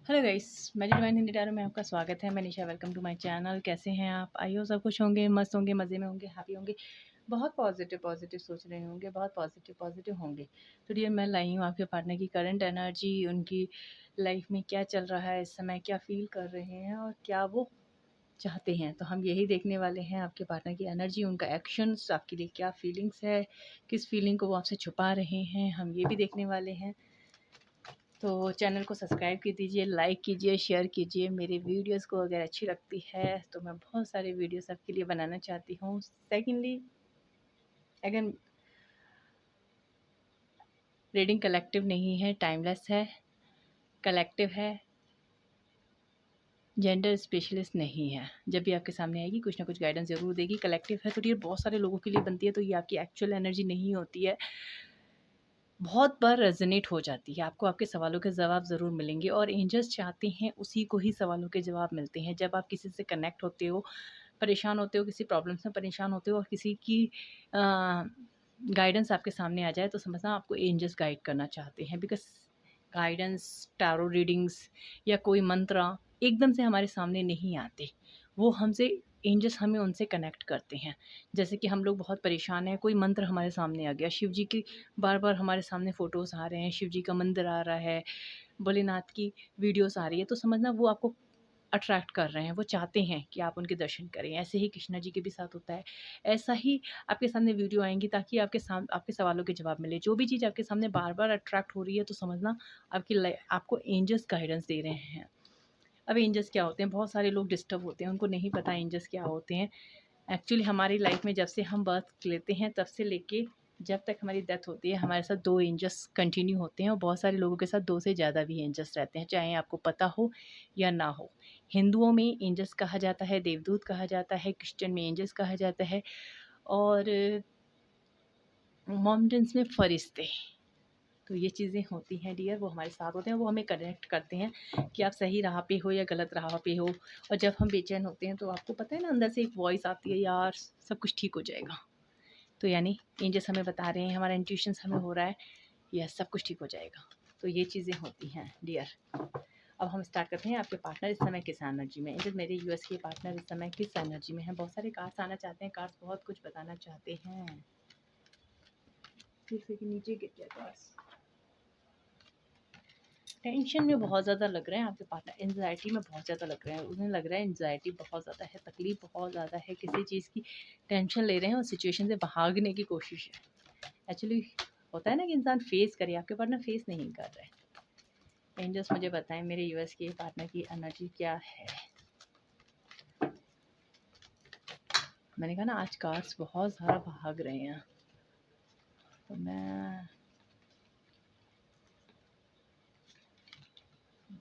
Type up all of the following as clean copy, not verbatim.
Hello guys, magic divine Hindi tarot में आपका स्वागत है। मैं निशा, वेलकम टू माय चैनल। कैसे हैं आप? आई हो सब कुछ होंगे, मस्त होंगे, मज़े में होंगे, हैप्पी होंगे, बहुत पॉजिटिव पॉजिटिव सोच रहे होंगे, बहुत पॉजिटिव पॉजिटिव होंगे। तो डियर, मैं लाई हूँ आपके पार्टनर की करंट एनर्जी, उनकी लाइफ में क्या चल रहा है इस समय, क्या फील कर रहे हैं और क्या वो चाहते हैं। तो हम यही देखने वाले हैं, आपके पार्टनर की एनर्जी, उनका एक्शंस, आपके लिए क्या फीलिंग्स है, किस फीलिंग को वो आपसे छुपा रहे हैं, हम ये भी देखने वाले हैं। तो चैनल को सब्सक्राइब कर दीजिए, लाइक कीजिए, शेयर कीजिए। मेरे वीडियोस को अगर अच्छी लगती है तो मैं बहुत सारे वीडियोस आपके लिए बनाना चाहती हूँ। सेकेंडली, अगर रीडिंग कलेक्टिव नहीं है, टाइमलेस है, कलेक्टिव है, जेंडर स्पेशलिस्ट नहीं है। जब भी आपके सामने आएगी कुछ ना कुछ गाइडेंस ज़रूर देगी। कलेक्टिव है तो ये बहुत सारे लोगों के लिए बनती है, तो ये आपकी एक्चुअल एनर्जी नहीं होती है। बहुत बार रेजोनेट हो जाती है, आपको आपके सवालों के जवाब ज़रूर मिलेंगे और एंजल्स चाहते हैं उसी को ही सवालों के जवाब मिलते हैं। जब आप किसी से कनेक्ट होते हो, परेशान होते हो, किसी प्रॉब्लम से परेशान होते हो और किसी की गाइडेंस आपके सामने आ जाए तो समझना आपको एंजल्स गाइड करना चाहते हैं। बिकॉज गाइडेंस, टैरो रीडिंग्स या कोई मंत्र एकदम से हमारे सामने नहीं आते, वो हमसे एंजल्स हमें उनसे कनेक्ट करते हैं। जैसे कि हम लोग बहुत परेशान हैं, कोई मंत्र हमारे सामने आ गया, शिव जी की बार बार हमारे सामने फ़ोटोज़ आ रहे हैं, शिव जी का मंदिर आ रहा है, भोलेनाथ की वीडियोस आ रही है, तो समझना वो आपको अट्रैक्ट कर रहे हैं, वो चाहते हैं कि आप उनके दर्शन करें। ऐसे ही कृष्णा जी के भी साथ होता है। ऐसा ही आपके सामने वीडियो आएँगी ताकि आपके सवालों के जवाब मिले। जो भी चीज़ आपके सामने बार-बार अट्रैक्ट हो रही है तो समझना आपको एंजल्स गाइडेंस दे रहे हैं। अब एंजल्स क्या होते हैं? बहुत सारे लोग डिस्टर्ब होते हैं, उनको नहीं पता एंजल्स क्या होते हैं। एक्चुअली हमारी लाइफ में जब से हम बर्थ लेते हैं तब से लेके जब तक हमारी डेथ होती है, हमारे साथ 2 एंजल्स कंटिन्यू होते हैं और बहुत सारे लोगों के साथ 2 से ज़्यादा भी एंजल्स रहते हैं, चाहे आपको पता हो या ना हो। हिंदुओं में एंजल्स कहा जाता है, देवदूत कहा जाता है, क्रिश्चियन में एंजल्स कहा जाता है और मोमेडन्स में फरिश्ते। तो ये चीज़ें होती हैं डियर, वो हमारे साथ होते हैं, वो हमें कनेक्ट करते हैं कि आप सही राह पे हो या गलत राह पे हो। और जब हम बेचैन होते हैं तो आपको पता है ना, अंदर से एक वॉइस आती है, यार सब कुछ ठीक हो जाएगा। तो यानी एंजल्स हमें बता रहे हैं, हमारा इंट्यूशंस हमें हो रहा है, यस सब कुछ ठीक हो जाएगा। तो ये चीज़ें होती हैं डियर। अब हम स्टार्ट करते हैं। आपके पार्टनर इस समय किस एनर्जी में? एंजल, मेरे यूएस के पार्टनर इस समय किस एनर्जी में है? बहुत सारे कार्ड्स आना चाहते हैं, कार्ड्स बहुत कुछ बताना चाहते हैं। फिर से नीचे गिर गया कार्ड्स। टेंशन में बहुत ज़्यादा लग रहे हैं आपके पार्टनर, एंजाइटी में बहुत ज़्यादा लग रहे हैं। उन्हें लग रहा है एंजाइटी बहुत ज़्यादा है, तकलीफ बहुत ज़्यादा है, किसी चीज़ की टेंशन ले रहे हैं और सिचुएशन से भागने की कोशिश है। एक्चुअली होता है ना कि इंसान फेस करे, आपके पार्टनर फेस नहीं कर रहे। एंजल्स मुझे बताएं मेरे यूएस के पार्टनर की एनर्जी क्या है। मैंने कहा ना, आज कार्ड्स बहुत सारा भाग रहे हैं, तो मैं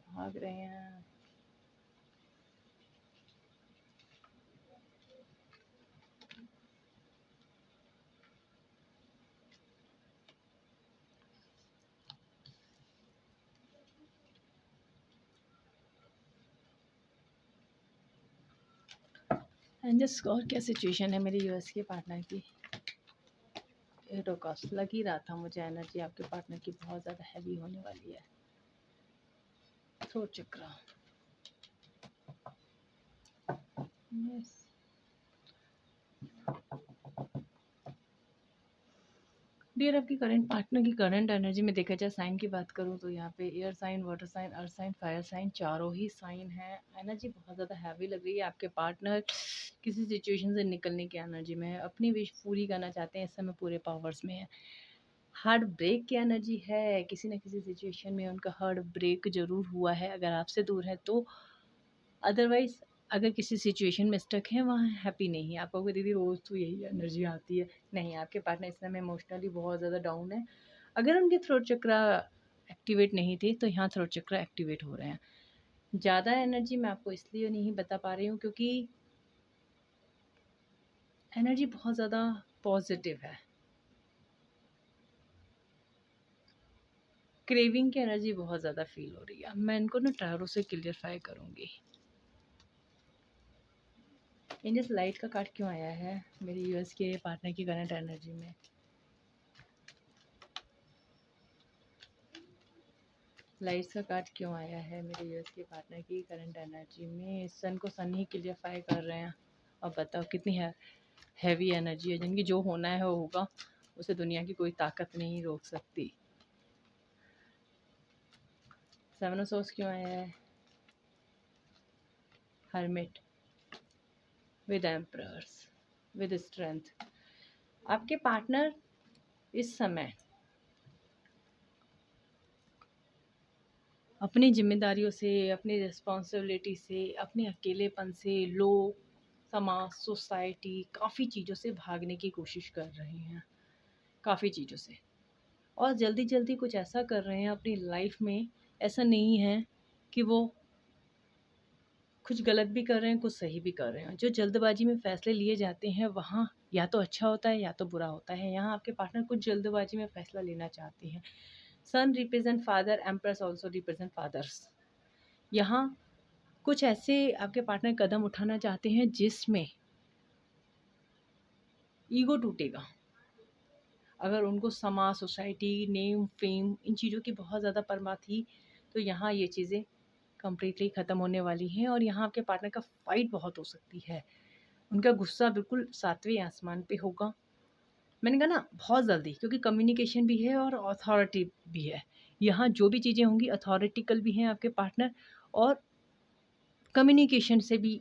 भाग रहे हैं। एंजल्स और क्या सिचुएशन है मेरे यूएस के पार्टनर की? रोकॉस लग ही रहा था मुझे, एनर्जी आपके पार्टनर की बहुत ज़्यादा हैवी होने वाली है। थ्रोट चक्र, यस। डियर, आपकी करंट पार्टनर की करंट एनर्जी में देखा जाए, साइन की बात करूँ तो यहाँ पे air sign, water sign, earth sign, fire sign, चारों ही साइन है। एनर्जी बहुत ज़्यादा हैवी लग रही है। आपके पार्टनर किसी सिचुएशन से निकलने की एनर्जी में है, अपनी विश पूरी करना चाहते हैं, इस समय पूरे पावर्स में है। हार्ट ब्रेक की एनर्जी है, किसी न किसी सिचुएशन में उनका हार्ट ब्रेक ज़रूर हुआ है, अगर आपसे दूर है तो। अदरवाइज़ अगर किसी सिचुएशन में स्टक है, वहाँ हैप्पी नहीं है। आप कहोगे दीदी रोज़ तो यही एनर्जी आती है। नहीं, आपके पार्टनर इस समय इमोशनली बहुत ज़्यादा डाउन है। अगर उनके थ्रोट चक्र एक्टिवेट नहीं थे तो यहाँ थ्रोट चक्र एक्टिवेट हो रहे हैं। ज़्यादा एनर्जी मैं आपको इसलिए नहीं बता पा रही हूँ क्योंकि एनर्जी बहुत ज़्यादा पॉजिटिव है। क्रेविंग की एनर्जी बहुत ज़्यादा फील हो रही है। मैं इनको ना टैरो से क्लियरफाई करूँगी। एंजल्स, लाइट का कार्ड क्यों आया है मेरे यूएस के पार्टनर की करंट एनर्जी में? लाइट्स का कार्ड क्यों आया है मेरे यूएस के पार्टनर की करंट एनर्जी में? सन को सन ही क्लियरफाई कर रहे हैं। अब बताओ कितनी हैवी एनर्जी है, जिनकी जो होना है वो होगा, उसे दुनिया की कोई ताकत नहीं रोक सकती। सेवन ऑफ सोर्स क्यों आया है? Hermit with emperors with strength. आपके पार्टनर इस समय अपनी जिम्मेदारियों से, अपनी रिस्पॉन्सिबिलिटी से, अपने अकेलेपन से, लोग, समाज, सोसाइटी, काफ़ी चीज़ों से भागने की कोशिश कर रहे हैं, काफ़ी चीज़ों से, और जल्दी जल्दी कुछ ऐसा कर रहे हैं अपनी लाइफ में। ऐसा नहीं है कि वो कुछ गलत भी कर रहे हैं, कुछ सही भी कर रहे हैं। जो जल्दबाजी में फ़ैसले लिए जाते हैं वहाँ या तो अच्छा होता है या तो बुरा होता है। यहाँ आपके पार्टनर कुछ जल्दबाजी में फ़ैसला लेना चाहते हैं। Sun represent father, empress also represent fathers. यहाँ कुछ ऐसे आपके पार्टनर कदम उठाना चाहते हैं जिसमें ईगो टूटेगा। अगर उनको समाज, सोसाइटी, नेम, फेम, इन चीज़ों की बहुत ज़्यादा परवाह थी, तो यहाँ ये चीज़ें कम्प्लीटली ख़त्म होने वाली हैं और यहाँ आपके पार्टनर का फ़ाइट बहुत हो सकती है। उनका गुस्सा बिल्कुल 7वें आसमान पे होगा। मैंने कहा ना बहुत जल्दी, क्योंकि कम्युनिकेशन भी है और अथॉरिटी भी है। यहाँ जो भी चीज़ें होंगी अथॉरिटिकल भी हैं आपके पार्टनर, और कम्युनिकेशन से भी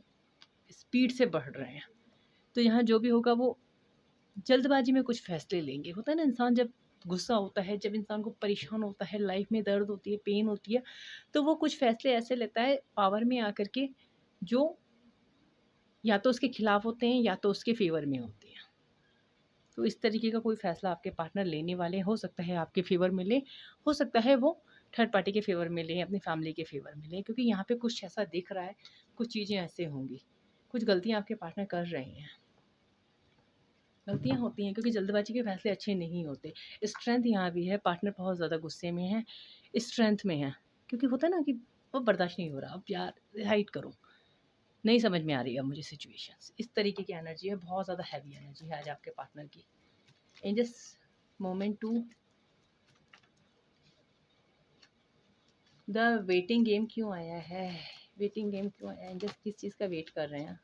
स्पीड से बढ़ रहे हैं। तो यहाँ जो भी होगा वो जल्दबाजी में कुछ फ़ैसले लेंगे। होता है ना, इंसान जब गुस्सा होता है, जब इंसान को परेशान होता है, लाइफ में दर्द होती है, पेन होती है, तो वो कुछ फ़ैसले ऐसे लेता है पावर में आकर के, जो या तो उसके खिलाफ होते हैं या तो उसके फ़ेवर में होते हैं। तो इस तरीके का कोई फ़ैसला आपके पार्टनर लेने वाले हैं। हो सकता है आपके फ़ेवर में लें, हो सकता है वो थर्ड पार्टी के फ़ेवर में लें, अपनी फ़ैमिली के फ़ेवर में लें, क्योंकि यहाँ पे कुछ ऐसा दिख रहा है, कुछ चीज़ें ऐसे होंगी, कुछ गलतियाँ आपके पार्टनर कर रहे हैं। गलतियाँ होती हैं क्योंकि जल्दबाजी के फ़ैसले अच्छे नहीं होते। स्ट्रेंथ यहाँ भी है, पार्टनर बहुत ज़्यादा गुस्से में है, स्ट्रेंथ में है, क्योंकि होता है ना कि वो बर्दाश्त नहीं हो रहा, अब यार हाइड करो, नहीं समझ में आ रही है अब मुझे सिचुएशंस। इस तरीके की एनर्जी है, बहुत ज़्यादा हैवी एनर्जी है आज आपके पार्टनर की। In this moment to the waiting game क्यों आया है? वेटिंग गेम क्यों आया है? एंजल्स किस चीज़ का वेट कर रहे हैं?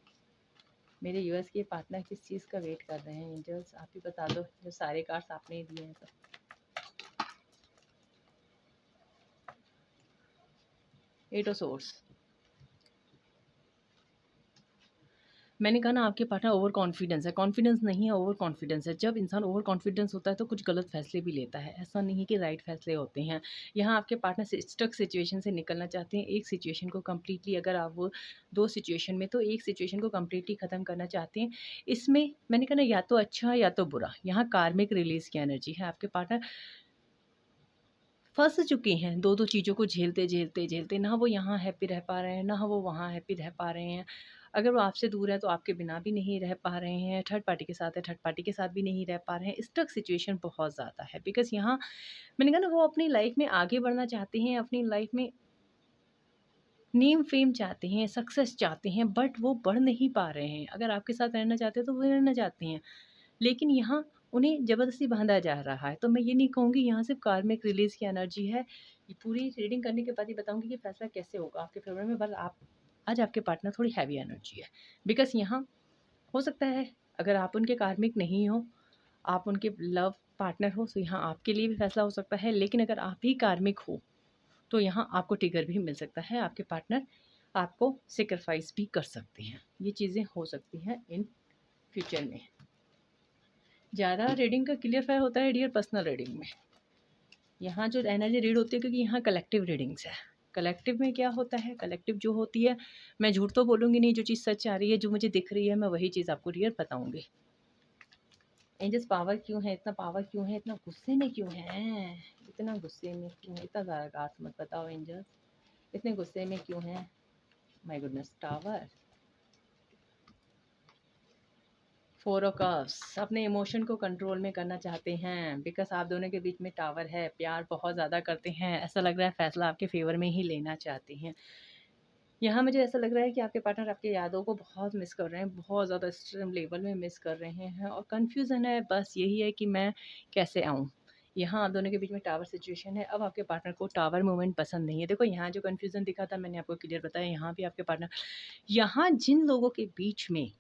मेरे यूएस के पार्टनर किस चीज़ का वेट कर रहे हैं? एंजल्स आप ही बता दो, जो सारे कार्ड्स आपने ही दिए हैं तो। Eight of swords. मैंने कहा ना आपके पार्टनर ओवर कॉन्फिडेंस है, कॉन्फिडेंस नहीं है, ओवर कॉन्फिडेंस है। जब इंसान ओवर कॉन्फिडेंस होता है तो कुछ गलत फैसले भी लेता है, ऐसा नहीं कि राइट फैसले होते हैं। यहाँ आपके पार्टनर से स्टक सिचुएशन से निकलना चाहते हैं, एक सिचुएशन को कम्प्लीटली, अगर आप वो 2 सिचुएशन में, तो एक सिचुएशन को कम्प्लीटली ख़त्म करना चाहते हैं। इसमें मैंने कहा ना या तो अच्छा या तो बुरा, यहाँ कार्मिक रिलीज़ की एनर्जी है। आपके पार्टनर फँस चुके हैं 2-2 चीज़ों को झेलते, ना वो यहाँ हैप्पी रह पा रहे हैं, ना वो वहाँ हैप्पी रह पा रहे हैं। अगर वो आपसे दूर है तो आपके बिना भी नहीं रह पा रहे हैं, थर्ड पार्टी के साथ है, थर्ड पार्टी के साथ भी नहीं रह पा रहे हैं। स्टक सिचुएशन बहुत ज़्यादा है, बिकॉज़ यहाँ मैंने कहा ना वो अपनी लाइफ़ में आगे बढ़ना चाहते हैं, अपनी लाइफ़ में नेम फेम चाहते हैं, सक्सेस चाहते हैं, बट वो बढ़ नहीं पा रहे हैं। अगर आपके साथ रहना चाहते हैं तो वो रहना चाहते हैं, लेकिन यहाँ उन्हें ज़बरदस्ती बाँधा जा रहा है। तो मैं ये नहीं कहूँगी, यहाँ सिर्फ़ कार्मिक रिलीज़ की एनर्जी है। ये पूरी रीडिंग करने के बाद ही बताऊँगी कि फ़ैसला कैसे होगा आपके फ़ेवर में। बट आप आज आपके पार्टनर थोड़ी हैवी एनर्जी है, बिकॉज़ यहाँ हो सकता है अगर आप उनके कार्मिक नहीं हो, आप उनके लव पार्टनर हो, तो यहाँ आपके लिए भी फ़ैसला हो सकता है। लेकिन अगर आप ही कार्मिक हो, तो यहाँ आपको ट्रिगर भी मिल सकता है, आपके पार्टनर आपको सैक्रिफ़ाइस भी कर सकते हैं। ये चीज़ें हो सकती हैं इन फ्यूचर में। ज़्यादा रीडिंग का क्लियरफाई होता है डियर पर्सनल रीडिंग में। यहाँ जो एनर्जी रीड होती है, क्योंकि यहाँ कलेक्टिव रीडिंग्स है। कलेक्टिव में क्या होता है, कलेक्टिव जो होती है, मैं झूठ तो बोलूँगी नहीं, जो चीज़ सच आ रही है, जो मुझे दिख रही है, मैं वही चीज़ आपको रियल बताऊँगी। एंजल्स पावर क्यों है, इतना पावर क्यों है, इतना गुस्से में क्यों है, इतना गुस्से में क्यों है, इतना ज़्यादा गाठ मत बताओ एंजल्स, इतने गुस्से में क्यों है? My goodness, tower, 4 of cups, अपने इमोशन को कंट्रोल में करना चाहते हैं, बिकॉज़ आप दोनों के बीच में टावर है, प्यार बहुत ज़्यादा करते हैं, ऐसा लग रहा है फ़ैसला आपके फ़ेवर में ही लेना चाहते हैं। यहाँ मुझे ऐसा लग रहा है कि आपके पार्टनर आपकी यादों को बहुत मिस कर रहे हैं, बहुत ज़्यादा एक्सट्रीम लेवल में मिस कर रहे हैं, और कन्फ्यूज़न है, बस यही है कि मैं कैसे आऊँ? यहाँ आप दोनों के बीच में टावर सिचुएशन है। अब आपके पार्टनर को टावर मूवमेंट पसंद नहीं है। देखो यहाँ जो कन्फ्यूज़न दिखा था मैंने आपको क्लियर बताया, यहाँ भी आपके पार्टनर, यहाँ जिन लोगों के बीच में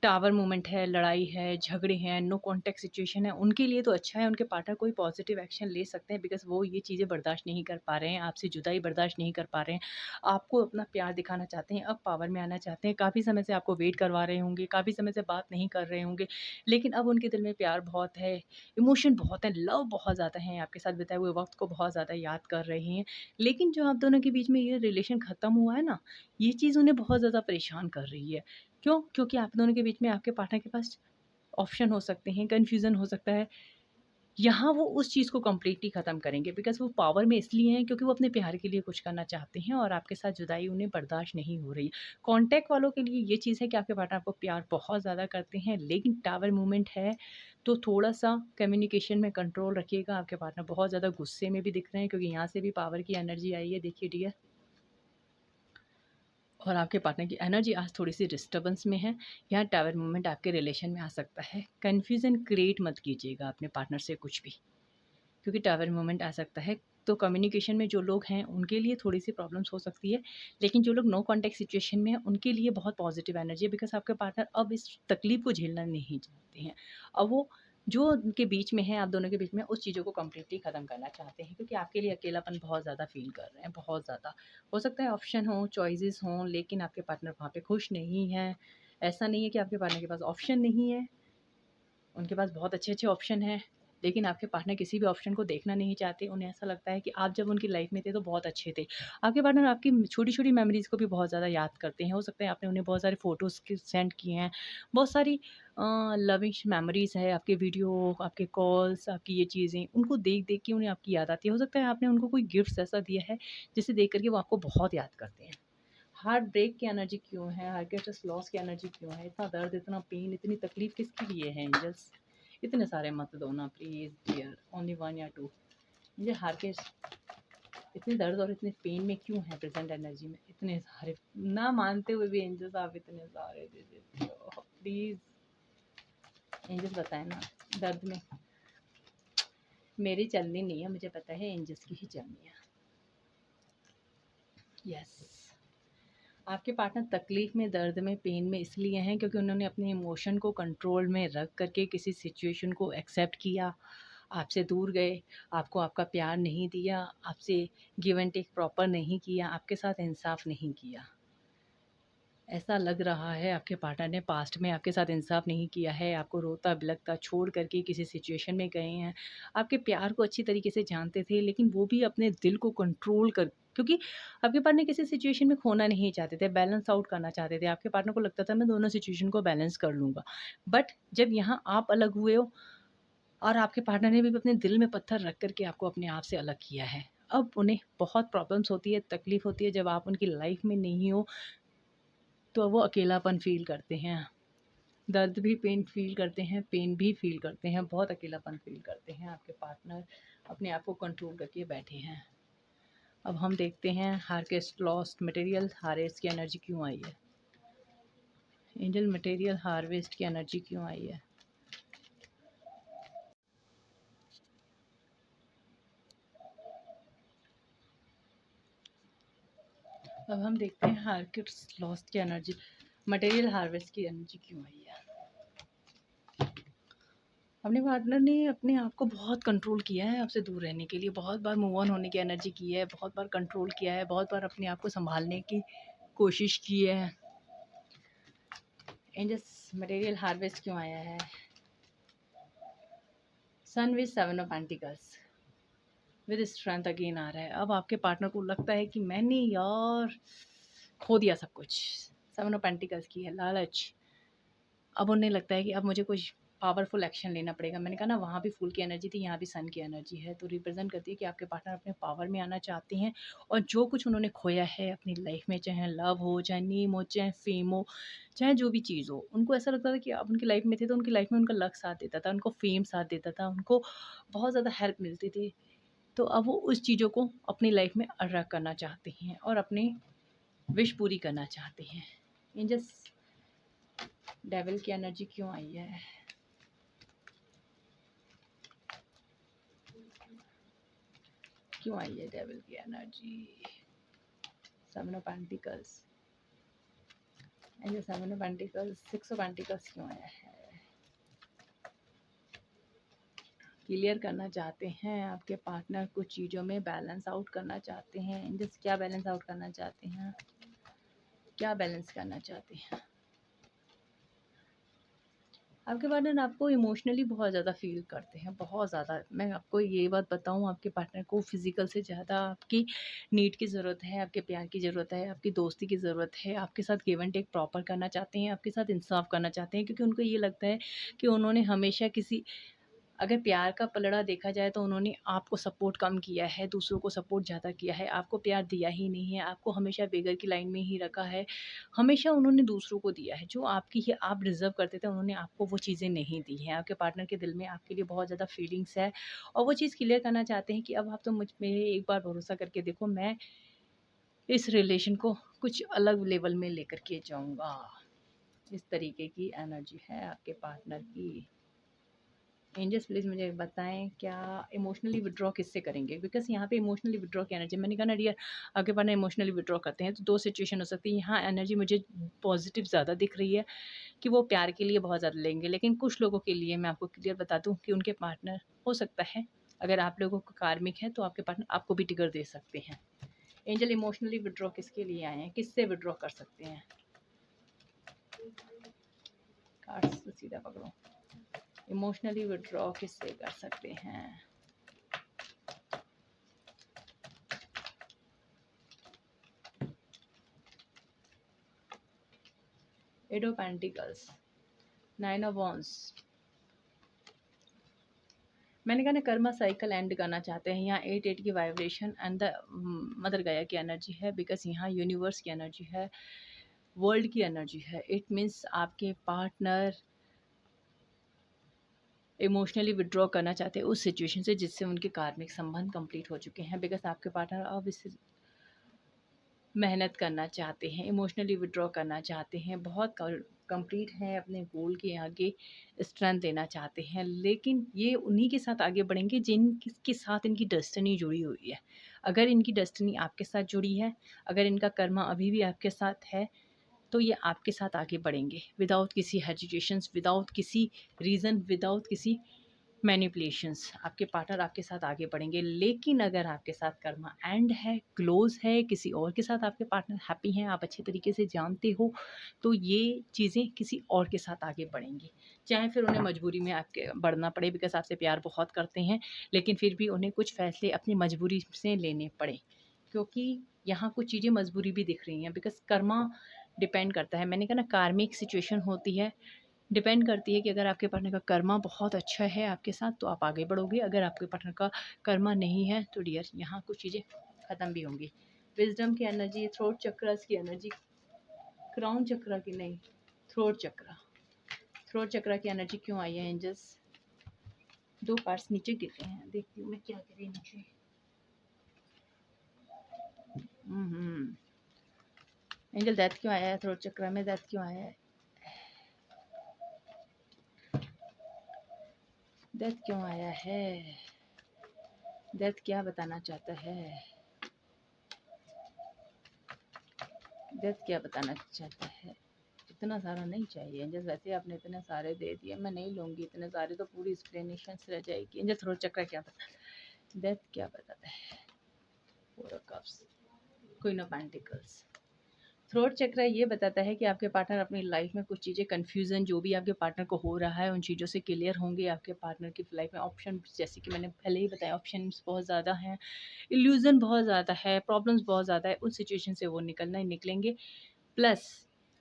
टावर मूवमेंट है, लड़ाई है, झगड़े हैं, नो कॉन्टैक्ट सिचुएशन है, उनके लिए तो अच्छा है, उनके पार्टनर कोई पॉजिटिव एक्शन ले सकते हैं, बिकॉज़ वो ये चीज़ें बर्दाश्त नहीं कर पा रहे हैं, आपसे जुदाई बर्दाश्त नहीं कर पा रहे हैं, आपको अपना प्यार दिखाना चाहते हैं, अब पावर में आना चाहते हैं, काफ़ी समय से आपको वेट करवा रहे होंगे, काफ़ी समय से बात नहीं कर रहे होंगे, लेकिन अब उनके दिल में प्यार बहुत है, इमोशन बहुत है, लव बहुत ज़्यादा है, आपके साथ बिताए हुए वक़्त को बहुत ज़्यादा याद कर रहे हैं। लेकिन जो आप दोनों के बीच में ये रिलेशन ख़त्म हुआ है ना, ये चीज़ उन्हें बहुत ज़्यादा परेशान कर रही है। क्यों? क्योंकि आप दोनों के बीच में आपके पार्टनर के पास ऑप्शन हो सकते हैं, कन्फ्यूज़न हो सकता है। यहाँ वो उस चीज़ को कंप्लीटली ख़त्म करेंगे, बिकॉज़ वो पावर में इसलिए हैं क्योंकि वो अपने प्यार के लिए कुछ करना चाहते हैं और आपके साथ जुदाई उन्हें बर्दाश्त नहीं हो रही। कॉन्टैक्ट वालों के लिए ये चीज़ है कि आपके पार्टनर आपको प्यार बहुत ज़्यादा करते हैं, लेकिन टावर मूवमेंट है, तो थोड़ा-सा कम्युनिकेशन में कंट्रोल रखिएगा। आपके पार्टनर बहुत ज़्यादा गुस्से में भी दिख रहे हैं क्योंकि यहाँ से भी पावर की एनर्जी आई है, देखिए डियर। और आपके पार्टनर की एनर्जी आज थोड़ी-सी डिस्टर्बेंस में है। यहाँ टावर मूवमेंट आपके रिलेशन में आ सकता है। कन्फ्यूज़न क्रिएट मत कीजिएगा अपने पार्टनर से कुछ भी, क्योंकि टावर मूवमेंट आ सकता है। तो कम्युनिकेशन में जो लोग हैं, उनके लिए थोड़ी-सी प्रॉब्लम्स हो सकती है, लेकिन जो लोग नो कॉन्टैक्ट सिचुएशन में हैं, उनके लिए बहुत पॉज़िटिव एनर्जी है, बिकॉज़ आपके पार्टनर अब इस तकलीफ़ को झेलना नहीं चाहते हैं। अब वो जो उनके बीच में है, आप दोनों के बीच में, उस चीज़ों को कंप्लीटली ख़त्म करना चाहते हैं, क्योंकि आपके लिए अकेलापन बहुत ज़्यादा फ़ील कर रहे हैं, बहुत ज़्यादा। हो सकता है ऑप्शन हो, चॉइसेस हों, लेकिन आपके पार्टनर वहाँ पे खुश नहीं हैं। ऐसा नहीं है कि आपके पार्टनर के पास ऑप्शन नहीं है, उनके पास बहुत अच्छे-अच्छे ऑप्शन हैं, लेकिन आपके पार्टनर किसी भी ऑप्शन को देखना नहीं चाहते। उन्हें ऐसा लगता है कि आप जब उनकी लाइफ़ में थे तो बहुत अच्छे थे। आपके पार्टनर आपकी छोटी-छोटी मेमोरीज़ को भी बहुत ज़्यादा याद करते हैं। हो सकता है आपने उन्हें बहुत सारे फ़ोटोज़ के सेंड किए हैं, बहुत सारी लविश मेमोरीज़ है, आपके वीडियो, आपके कॉल्स, आपकी ये चीज़ें, उनको देख-देख के उन्हें आपकी याद आती है। हो सकता है आपने उनको कोई गिफ्ट्स ऐसा दिया है, जिसे देख कर के वो आपको बहुत याद करते हैं। हार्ट ब्रेक की एनर्जी क्यों है? हार्ट लॉस की एनर्जी क्यों है? इतना दर्द, इतना पेन, इतनी तकलीफ़ किसके लिए है एंजल्स? इतने सारे मत दो ना प्लीज़ डियर, ओनली 1 या 2। मुझे हार्ट के इतने दर्द और इतने पेन में क्यों है प्रेज़ेंट एनर्जी में? इतने सारे ना मानते हुए भी एंजल्स आप इतने सारे दे देते हो। प्लीज़ एंजल्स बताएँ ना, दर्द में मेरी चलनी नहीं है, मुझे पता है एंजल्स की ही चलनी है। यस। आपके पार्टनर तकलीफ़ में, दर्द में, पेन में इसलिए हैं क्योंकि उन्होंने अपने इमोशन को कंट्रोल में रख कर के किसी सिचुएशन को एक्सेप्ट किया, आपसे दूर गए, आपको आपका प्यार नहीं दिया, आपसे गिव एंड टेक प्रॉपर नहीं किया, आपके साथ इंसाफ़ नहीं किया। ऐसा लग रहा है आपके पार्टनर ने पास्ट में आपके साथ इंसाफ़ नहीं किया है, आपको रोता-बिलखता छोड़ कर के किसी सिचुएशन में गए हैं। आपके प्यार को अच्छी तरीके से जानते थे, लेकिन वो भी अपने दिल को कंट्रोल कर, क्योंकि आपके पार्टनर किसी सिचुएशन में खोना नहीं चाहते थे, बैलेंस आउट करना चाहते थे। आपके पार्टनर को लगता था मैं दोनों सिचुएशन को बैलेंस कर लूँगा। बट जब यहाँ आप अलग हुए हो और आपके पार्टनर ने भी अपने दिल में पत्थर रख कर के आपको अपने आप से अलग किया है। अब उन्हें बहुत प्रॉब्लम्स होती है, तकलीफ़ होती है, जब आप उनकी लाइफ़ में नहीं हो, तो वो अकेलापन फ़ील करते हैं। दर्द भी पेन फ़ील करते हैं, पेन भी फ़ील करते हैं, बहुत अकेलापन फ़ील करते हैं। आपके पार्टनर अपने आप को कंट्रोल करके बैठे हैं। अब हम देखते हैं हार्वेस्ट लॉस्ट मटेरियल हार्वेस्ट की एनर्जी क्यों आई है? एंजल मटेरियल हार्वेस्ट की एनर्जी क्यों आई है? अब हम देखते हैं हार्वेस्ट लॉस्ट की एनर्जी, मटेरियल हार्वेस्ट की एनर्जी क्यों आई है? अपने पार्टनर ने अपने आप को बहुत कंट्रोल किया है आपसे दूर रहने के लिए, बहुत बार मूव ऑन होने की एनर्जी की है, बहुत बार कंट्रोल किया है, बहुत बार अपने आप को सँभालने की कोशिश की है। एंजल्स मटेरियल हार्वेस्ट क्यों आया है? Sun with 7 of pentacles with strength again आ रहा है। अब आपके पार्टनर को लगता है कि मैंने यार खो दिया सब कुछ। 7 ऑफ पेंटिकल्स की है लालच। अब उन्हें लगता है कि अब मुझे कुछ पावरफुल एक्शन लेना पड़ेगा। मैंने कहा ना, वहाँ भी फूल की एनर्जी थी, यहाँ भी सन की एनर्जी है, तो रिप्रेजेंट करती है कि आपके पार्टनर अपने पावर में आना चाहते हैं और जो कुछ उन्होंने खोया है अपनी लाइफ में, चाहे लव हो, चाहे नेम हो, चाहे फेम हो, चाहे जो भी चीज़ हो, उनको ऐसा लगता था कि आप उनकी लाइफ में थे तो उनकी लाइफ में उनका लक साथ देता था, उनको फेम साथ देता था, उनको बहुत ज़्यादा हेल्प मिलती थी। तो अब वो उस चीज़ों को अपनी लाइफ में अट्रैक्ट करना चाहते हैं और अपनी विश पूरी करना चाहते हैं। एंजल्स डेविल की एनर्जी क्यों आई है? क्यों आई है डेविल की energy? Seven of pentacles, angel seven of pentacles, six of pentacles क्यों आया है? क्लियर करना चाहते हैं आपके पार्टनर, कुछ चीज़ों में बैलेंस आउट करना चाहते हैं। एंजल्स क्या बैलेंस आउट करना चाहते हैं? क्या बैलेंस करना चाहते हैं? आपके पार्टनर आपको इमोशनली बहुत ज़्यादा फ़ील करते हैं, बहुत ज़्यादा। मैं आपको ये बात बताऊँ, आपके पार्टनर को फ़िज़िकल से ज़्यादा आपकी नीड की ज़रूरत है, आपके प्यार की ज़रूरत है, आपकी दोस्ती की ज़रूरत है। आपके साथ गिव एंड टेक प्रॉपर करना चाहते हैं, आपके साथ इंसाफ़ करना चाहते हैं, क्योंकि उनको ये लगता है कि उन्होंने हमेशा किसी, अगर प्यार का पलड़ा देखा जाए तो उन्होंने आपको सपोर्ट कम किया है, दूसरों को सपोर्ट ज़्यादा किया है, आपको प्यार दिया ही नहीं है, आपको हमेशा बेगर की लाइन में ही रखा है। हमेशा उन्होंने दूसरों को दिया है, जो आपकी ही आप डिज़र्व करते थे, उन्होंने आपको वो चीज़ें नहीं दी हैं। आपके पार्टनर के दिल में आपके लिए बहुत ज़्यादा फीलिंग्स है, और वो चीज़ क्लियर करना चाहते हैं कि अब आप तो मुझ मेरे एक बार भरोसा करके देखो, मैं इस रिलेशन को कुछ अलग लेवल में लेकर के जाऊँगा। इस तरीके की एनर्जी है आपके पार्टनर की। एंजल्स प्लीज़ मुझे बताएं, क्या इमोशनली विड्रॉ किससे करेंगे? बिकॉज़ यहाँ पे इमोशनली विड्रॉ की एनर्जी, मैंने कहा ना डियर, आपके पार्टनर इमोशनली विड्रॉ करते हैं तो दो सिचुएशन हो सकती है। यहाँ एनर्जी मुझे पॉजिटिव ज़्यादा दिख रही है कि वो प्यार के लिए बहुत ज़्यादा लेंगे, लेकिन कुछ लोगों के लिए मैं आपको क्लियर बता दूँ कि उनके पार्टनर हो सकता है, अगर आप लोगों को कार्मिक है तो आपके पार्टनर आपको भी ट्रिगर दे सकते हैं। एंजल इमोशनली विड्रॉ किसके लिए आए हैं, किससे विड्रॉ कर सकते हैं? कार्ड्स तो सीधा पकड़ो। इमोशनली विड्रॉ किससे कर सकते हैं? Eight of pentacles, nine of wands. मैंने कहा ना, कर्मा साइकिल एंड करना चाहते हैं। यहाँ 8 की वाइब्रेशन एंड द मदर गाया की एनर्जी है, बिकॉज यहाँ यूनिवर्स की एनर्जी है, वर्ल्ड की एनर्जी है। इट मीन्स आपके पार्टनर इमोशनली विड्रॉ करना चाहते हैं उस सिचुएशन से जिससे उनके कार्मिक संबंध कंप्लीट हो चुके हैं, बिकॉज आपके पार्टनर अब इससे मेहनत करना चाहते हैं, इमोशनली विड्रॉ करना चाहते हैं, बहुत कंप्लीट हैं, अपने गोल के आगे स्ट्रेंथ देना चाहते हैं, लेकिन ये उन्हीं के साथ आगे बढ़ेंगे जिनके साथ इनकी डेस्टिनी जुड़ी हुई है। अगर इनकी डेस्टिनी आपके साथ जुड़ी है, अगर इनका कर्मा अभी भी आपके साथ है, तो ये आपके साथ आगे बढ़ेंगे विदाउट किसी हेजिटेशंस, विदाउट किसी रीज़न, विदाउट किसी मैनिपुलेशंस। आपके पार्टनर आपके साथ आगे बढ़ेंगे। लेकिन अगर आपके साथ कर्मा एंड है, क्लोज है, किसी और के साथ आपके पार्टनर हैप्पी हैं, आप अच्छे तरीके से जानते हो, तो ये चीज़ें किसी और के साथ आगे बढ़ेंगी। चाहे फिर उन्हें मजबूरी में आपके बढ़ना पड़े, बिकॉज आपसे प्यार बहुत करते हैं, लेकिन फिर भी उन्हें कुछ फैसले अपनी मजबूरी से लेने पड़े, क्योंकि यहाँ कुछ चीज़ें मजबूरी भी दिख रही हैं, बिकॉज कर्मा डिपेंड करता है। मैंने कहा ना, कार्मिक सिचुएशन होती है, डिपेंड करती है कि अगर आपके पार्टनर का कर्मा बहुत अच्छा है आपके साथ तो आप आगे बढ़ोगे, अगर आपके पार्टनर का कर्मा नहीं है तो डियर यहाँ कुछ चीज़ें ख़त्म भी होंगी। विजडम की एनर्जी, थ्रोट चक्रस की एनर्जी, क्राउन चक्रा की नहीं, थ्रोट चक्रा, थ्रोट चक्रा की एनर्जी क्यों आई है एंजल्स? दो पार्ट्स नीचे गिर रहे हैं, देखती हूँ मैं क्या गिरे नीचे। एंजल डेथ क्यों आया है? थ्रोट चक्रा में डेथ क्यों आया है? डेथ क्यों आया है? डेथ क्या बताना चाहता है? डेथ क्या बताना चाहता है? इतना सारा नहीं चाहिए एंजल, वैसे आपने इतने सारे दे दिए, मैं नहीं लूँगी इतने सारे, तो पूरी एक्सप्लेनेशन रह जाएगी। एंजल थ्रोट चक्र क्या बताता है? डेथ क्या बताता है? Four of cups, queen of pentacles. Throat चक्र ये बताता है कि आपके पार्टनर अपनी लाइफ में कुछ चीज़ें, कन्फ्यूज़न जो भी आपके पार्टनर को हो रहा है, उन चीज़ों से क्लियर होंगे। आपके पार्टनर की लाइफ में ऑप्शन, जैसे कि मैंने पहले ही बताया, ऑप्शन बहुत ज़्यादा हैं, इल्यूज़न बहुत ज़्यादा है, प्रॉब्लम्स बहुत ज़्यादा है, उस सिचुएशन से वो निकलना ही निकलेंगे। प्लस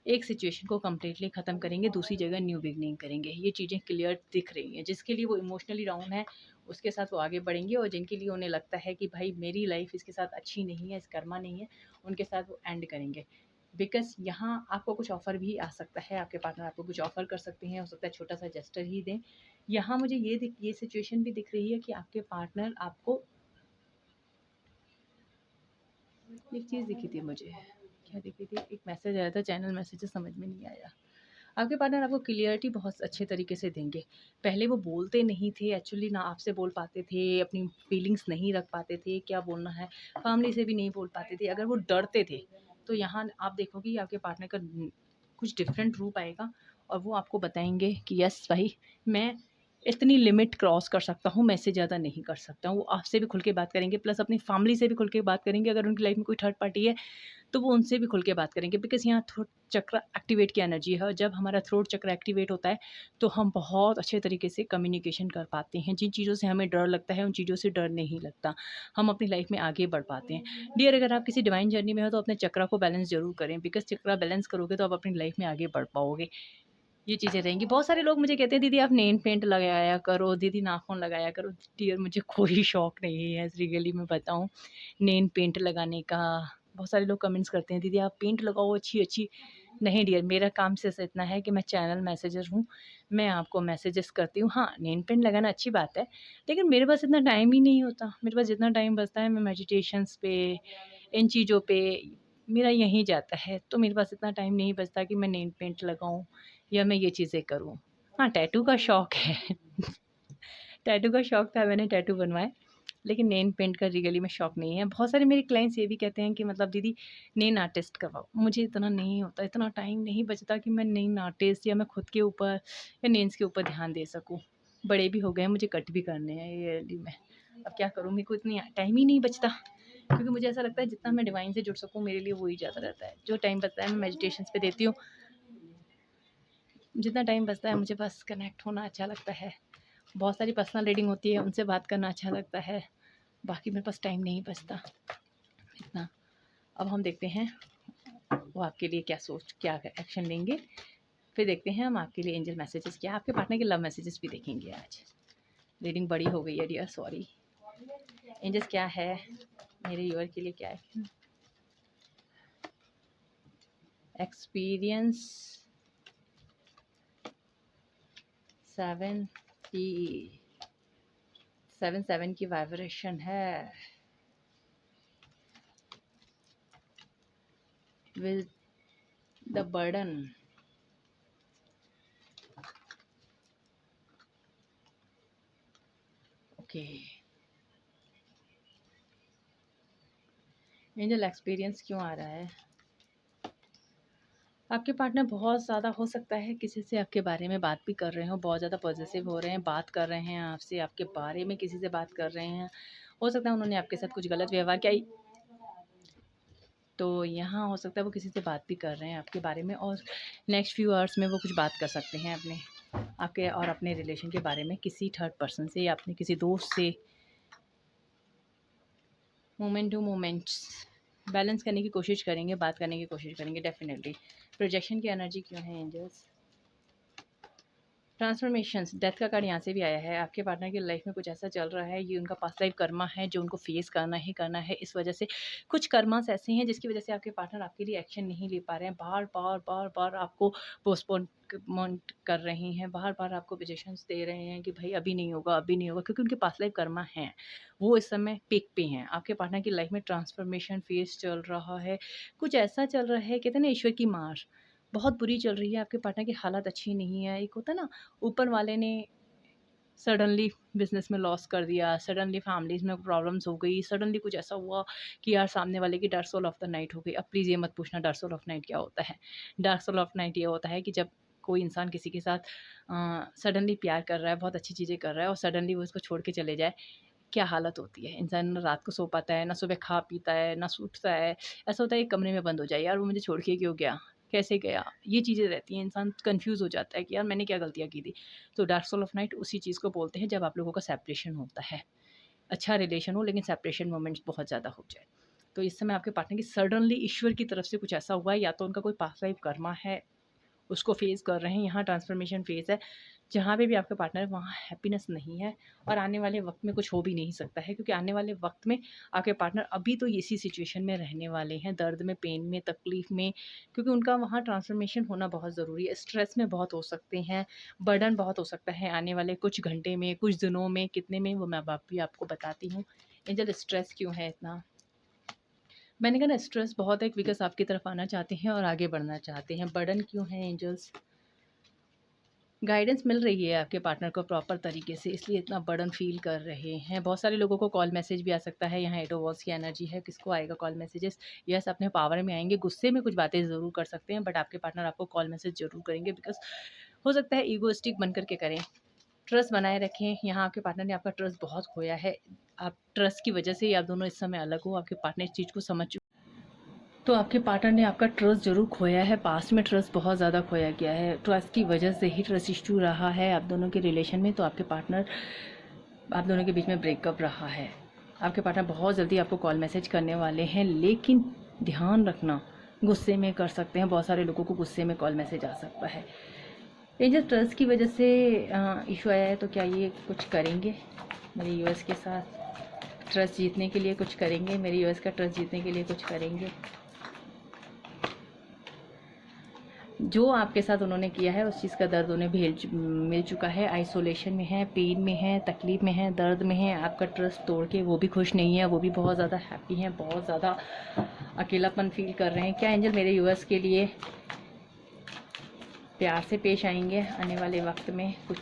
एक सिचुएशन को कम्प्लीटली ख़त्म करेंगे, दूसरी जगह न्यू बिगनिंग करेंगे। ये चीज़ें क्लियर दिख रही हैं। जिसके लिए वो इमोशनली डाउन है, उसके साथ वो आगे बढ़ेंगे, और जिनके लिए उन्हें लगता है कि भाई मेरी लाइफ इसके साथ अच्छी नहीं है, इस कर्मा नहीं है, उनके साथ वो एंड करेंगे। बिकॉज़ यहाँ आपको कुछ ऑफ़र भी आ सकता है, आपके पार्टनर आपको कुछ ऑफ़र कर सकते हैं, हो सकता है छोटा सा जेस्चर ही दें। यहाँ मुझे ये सिचुएशन भी दिख रही है कि आपके पार्टनर आपको, एक चीज़ दिखी थी मुझे, क्या दिखी थी, एक मैसेज आया था, चैनल मैसेज समझ में नहीं आया। आपके पार्टनर आपको क्लियरिटी बहुत अच्छे तरीके से देंगे। पहले वो बोलते नहीं थे एक्चुअली, ना आपसे बोल पाते थे, अपनी फीलिंग्स नहीं रख पाते थे, क्या बोलना है, फैमिली से भी नहीं बोल पाते थे। अगर वो डरते थे, तो यहाँ आप देखोगे कि आपके पार्टनर का कुछ डिफरेंट रूप आएगा और वो आपको बताएँगे कि यस भाई, मैं इतनी लिमिट क्रॉस कर सकता हूँ, मैं इससे ज़्यादा नहीं कर सकता हूँ। वो आपसे भी खुल के बात करेंगे, प्लस अपनी फैमिली से भी खुल के बात करेंगे। अगर उनकी लाइफ में कोई थर्ड पार्टी है, तो वो उनसे भी खुल के बात करेंगे, बिकॉज़ यहाँ थ्रोट चक्र एक्टिवेट की एनर्जी है और जब हमारा थ्रोट चक्र एक्टिवेट होता है, तो हम बहुत अच्छे तरीके से कम्युनिकेशन कर पाते हैं। जिन चीज़ों से हमें डर लगता है, उन चीज़ों से डर नहीं लगता। हम अपनी लाइफ में आगे बढ़ पाते हैं। डियर, अगर आप किसी डिवाइन जर्नी में हो, तो अपने चक्रा को बैलेंस ज़रूर करें, बिकॉज़ चक्रा बैलेंस करोगे तो आप अपनी लाइफ में आगे बढ़ पाओगे। ये चीज़ें रहेंगी। बहुत सारे लोग मुझे कहते हैं, दीदी आप नेल पेंट लगाया करो, दीदी नाखून लगाया करो। डियर, मुझे कोई शौक नहीं है रियली मैं बताऊँ नेल पेंट लगाने का। बहुत सारे लोग कमेंट्स करते हैं, दीदी आप पेंट लगाओ अच्छी-अच्छी। नहीं डियर, मेरा काम सिर्फ़ इतना है कि मैं चैनल मैसेजर हूँ, मैं आपको मैसेजेस करती हूँ। हाँ, नेल पेंट लगाना अच्छी बात है, लेकिन मेरे पास इतना टाइम ही नहीं होता। मेरे पास जितना टाइम बचता है, मैं मेडिटेशंस पे, इन चीज़ों पे मेरा यहीं जाता है। तो मेरे पास इतना टाइम नहीं बचता कि मैं नेल पेंट लगाऊँ या मैं ये चीज़ें करूँ। हाँ, टैटू का शौक है। टैटू का शौक था, मैंने टैटू बनवाए, लेकिन नेल पेंट का रियली में शौक नहीं है। बहुत सारे मेरे क्लाइंट्स ये भी कहते हैं कि मतलब दीदी नेल आर्टिस्ट करवाओ। मुझे इतना नहीं होता, इतना टाइम नहीं बचता कि मैं नेल आर्टिस्ट या मैं खुद के ऊपर या नेल्स के ऊपर ध्यान दे सकूँ। बड़े भी हो गए हैं, मुझे कट भी करने हैं ईयरली में। अब क्या करूँ, मेरे को इतनी टाइम ही नहीं बचता, क्योंकि मुझे ऐसा लगता है जितना मैं डिवाइन से जुड़ सकूँ, मेरे लिए वही ज़्यादा रहता है। जो टाइम बचता है मैं मेडिटेशंस पे देती हूँ। जितना टाइम बचता है मुझे बस कनेक्ट होना अच्छा लगता है। बहुत सारी पर्सनल रीडिंग होती है, उनसे बात करना अच्छा लगता है। बाकी मेरे पास टाइम नहीं बचता इतना। अब हम देखते हैं वो आपके लिए क्या एक्शन लेंगे। फिर देखते हैं हम आपके लिए एंजल मैसेजेस क्या, आपके पार्टनर के लव मैसेजेस भी देखेंगे आज। रीडिंग बड़ी हो गई है डियर, सॉरी। एंजल्स क्या है मेरे व्यूअर के लिए, क्या है एक्सपीरियंस 7 की 7 की वाइब्रेशन है with the burden. Okay, angel experience क्यों आ रहा है? आपके पार्टनर बहुत ज़्यादा हो सकता है किसी से आपके बारे में बात भी कर रहे हो, बहुत ज़्यादा पॉजेसिव हो रहे हैं, बात कर रहे हैं आपसे, आपके बारे में किसी से बात कर रहे हैं। हो सकता है उन्होंने आपके साथ कुछ गलत व्यवहार किया, तो यहाँ हो सकता है वो किसी से बात भी कर रहे हैं आपके बारे में, और नेक्स्ट फ्यू आवर्स में वो कुछ बात कर सकते हैं अपने आपके और अपने रिलेशन के बारे में किसी थर्ड पर्सन से या अपने किसी दोस्त से। मोमेंट टू मोमेंट्स बैलेंस करने की कोशिश करेंगे, बात करने की कोशिश करेंगे डेफिनेटली। प्रोजेक्शन की एनर्जी क्यों है एंजल्स? ट्रांसफॉर्मेशंस, डेथ का कार्ड यहाँ से भी आया है। आपके पार्टनर की लाइफ में कुछ ऐसा चल रहा है, ये उनका पास्ट लाइफ कर्मा है जो उनको फेस करना ही करना है। इस वजह से कुछ कर्मास ऐसे हैं जिसकी वजह से आपके पार्टनर आपके लिए एक्शन नहीं ले पा रहे हैं, बार बार बार बार आपको पोस्टपोन कर रहे हैं, बार बार आपको सजेशंस दे रहे हैं कि भाई अभी नहीं होगा, अभी नहीं होगा, क्योंकि उनके पास्ट लाइफ कर्मा हैं, वो इस समय पिक पे हैं। आपके पार्टनर की लाइफ में ट्रांसफॉर्मेशन फेस चल रहा है, कुछ ऐसा चल रहा है, कहते हैं ना ईश्वर की मार बहुत बुरी चल रही है। आपके पार्टनर की हालत अच्छी नहीं है। एक होता है ना, ऊपर वाले ने सडनली बिज़नेस में लॉस कर दिया, सडनली फैमिलीज़ में प्रॉब्लम्स हो गई, सडनली कुछ ऐसा हुआ कि यार सामने वाले की dark soul of the night हो गई। अब प्लीज़ ये मत पूछना डार्क सोल ऑफ नाइट क्या होता है। डार्क सोल ऑफ नाइट ये होता है कि जब कोई इंसान किसी के साथ सडनली प्यार कर रहा है, बहुत अच्छी चीज़ें कर रहा है और सडनली वो उसको छोड़ के चले जाए, क्या हालत होती है। इंसान ना रात को सो पाता है, ना सुबह खा पीता है, ना उठता है। ऐसा होता है एक कमरे में बंद हो जाए, यार वो मुझे छोड़ के क्यों गया? कैसे गया? ये चीज़ें रहती हैं, इंसान कन्फ्यूज़ हो जाता है कि यार मैंने क्या गलतियाँ की थी। तो डार्क सोल ऑफ नाइट उसी चीज़ को बोलते हैं जब आप लोगों का सेपरेशन होता है। अच्छा रिलेशन हो लेकिन सेपरेशन मोमेंट्स बहुत ज़्यादा हो जाए। तो इस समय आपके पार्टनर की सडनली ईश्वर की तरफ से कुछ ऐसा हुआ है, या तो उनका कोई पास्ट लाइफ कर्मा है, उसको फेस कर रहे हैं। यहाँ ट्रांसफॉर्मेशन फेज़ है। जहाँ पे भी आपका पार्टनर है वहाँ हैप्पीनेस नहीं है, और आने वाले वक्त में कुछ हो भी नहीं सकता है, क्योंकि आने वाले वक्त में आपके पार्टनर अभी तो इसी सिचुएशन में रहने वाले हैं, दर्द में, पेन में, तकलीफ़ में, क्योंकि उनका वहाँ ट्रांसफॉर्मेशन होना बहुत ज़रूरी है। स्ट्रेस में बहुत हो सकते हैं, बर्डन बहुत हो सकता है आने वाले कुछ घंटे में, कुछ दिनों में, कितने में वो मैं अब भी आपको बताती हूँ। एंजल स्ट्रेस क्यों है इतना? मैंने कहा ना स्ट्रेस बहुत है बिकॉज़ आपकी तरफ आना चाहते हैं और आगे बढ़ना चाहते हैं। बर्डन क्यों है एंजल्स? गाइडेंस मिल रही है आपके पार्टनर को प्रॉपर तरीके से, इसलिए इतना बर्डन फील कर रहे हैं। बहुत सारे लोगों को कॉल मैसेज भी आ सकता है। यहाँ 8 ऑफ वॉन्ड्स की एनर्जी है, किसको आएगा कॉल मैसेजेस? यस, अपने पावर में आएंगे, गुस्से में कुछ बातें ज़रूर कर सकते हैं, बट आपके पार्टनर आपको कॉल मैसेज ज़रूर करेंगे, बिकॉज हो सकता है ईगोइस्टिक बन करके करें। ट्रस्ट बनाए रखें। यहाँ आपके पार्टनर ने आपका ट्रस्ट बहुत खोया है। आप ट्रस्ट की वजह से ही आप दोनों इस समय अलग हो। आपके पार्टनर इस चीज़ को समझ चुके, तो आपके पार्टनर ने आपका ट्रस्ट ज़रूर खोया है। पास्ट में ट्रस्ट बहुत ज़्यादा खोया गया है। ट्रस्ट की वजह से ही ट्रस्ट इश्यू रहा है आप दोनों के रिलेशन में। तो आपके पार्टनर, आप दोनों के बीच में ब्रेकअप रहा है। आपके पार्टनर बहुत जल्दी आपको कॉल मैसेज करने वाले हैं, लेकिन ध्यान रखना, गुस्से में कर सकते हैं। बहुत सारे लोगों को गुस्से में कॉल मैसेज आ सकता है। एंजल, ट्रस्ट की वजह से इशू आया है, तो क्या ये कुछ करेंगे मेरे यूएस के साथ? ट्रस्ट जीतने के लिए कुछ करेंगे? मेरे यूएस का ट्रस्ट जीतने के लिए कुछ करेंगे? जो आपके साथ उन्होंने किया है उस चीज़ का दर्द उन्हें मिल चुका है। आइसोलेशन में है, पेन में है, तकलीफ़ में है, दर्द में है। आपका ट्रस्ट तोड़ के वो भी खुश नहीं है, वो भी बहुत ज़्यादा हैप्पी हैं, बहुत ज़्यादा अकेलापन फील कर रहे हैं। क्या एंजल मेरे यूएस के लिए प्यार से पेश आएंगे आने वाले वक्त में? कुछ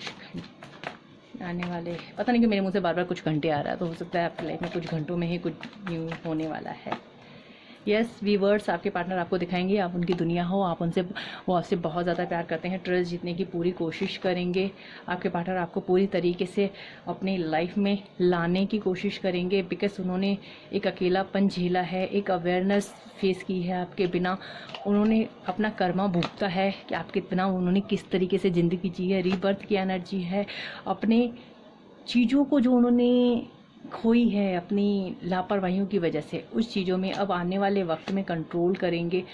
आने वाले, पता नहीं कि मेरे मुंह से बार बार कुछ घंटे आ रहा है, तो हो सकता है आपकी लाइफ में कुछ घंटों में ही कुछ न्यू होने वाला है। यस, व्यूअर्स, आपके पार्टनर आपको दिखाएंगे आप उनकी दुनिया हो, आप उनसे, वो आपसे बहुत ज़्यादा प्यार करते हैं। ट्रस्ट जीतने की पूरी कोशिश करेंगे। आपके पार्टनर आपको पूरी तरीके से अपनी लाइफ में लाने की कोशिश करेंगे, बिकॉज उन्होंने एक अकेलापन झेला है, एक अवेयरनेस फेस की है आपके बिना। उन्होंने अपना कर्मा भुगता है कि आपके बिना उन्होंने किस तरीके से ज़िंदगी जी है। रीबर्थ की एनर्जी है। अपने चीज़ों को जो उन्होंने खोई है अपनी लापरवाहियों की वजह से, उस चीज़ों में अब आने वाले वक्त में कंट्रोल करेंगे।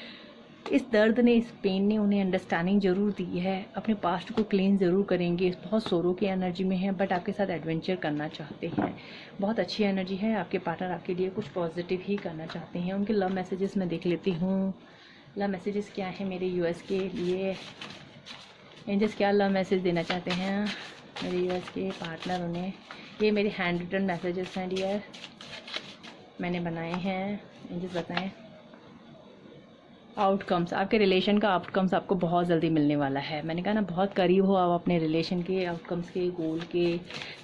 इस दर्द ने, इस पेन ने उन्हें अंडरस्टैंडिंग ज़रूर दी है। अपने पास्ट को क्लीन ज़रूर करेंगे। बहुत सोरो की एनर्जी में है, बट आपके साथ एडवेंचर करना चाहते हैं। बहुत अच्छी एनर्जी है। आपके पार्टनर आपके लिए कुछ पॉजिटिव ही करना चाहते हैं। उनके लव मैसेजेस मैं देख लेती हूँ। लव मैसेजेस क्या है मेरे यूएस के लिए? एंजल्स क्या लव मैसेज देना चाहते हैं मेरे यूएस के पार्टनर उन्हें? ये मेरे हैंड रिटन मैसेजेस हैं डियर, मैंने बनाए हैं। एंजल्स बताएं आउटकम्स, आपके रिलेशन का आउटकम्स आपको बहुत जल्दी मिलने वाला है। मैंने कहा ना, बहुत करीब हो आप अपने रिलेशन के आउटकम्स के, गोल के।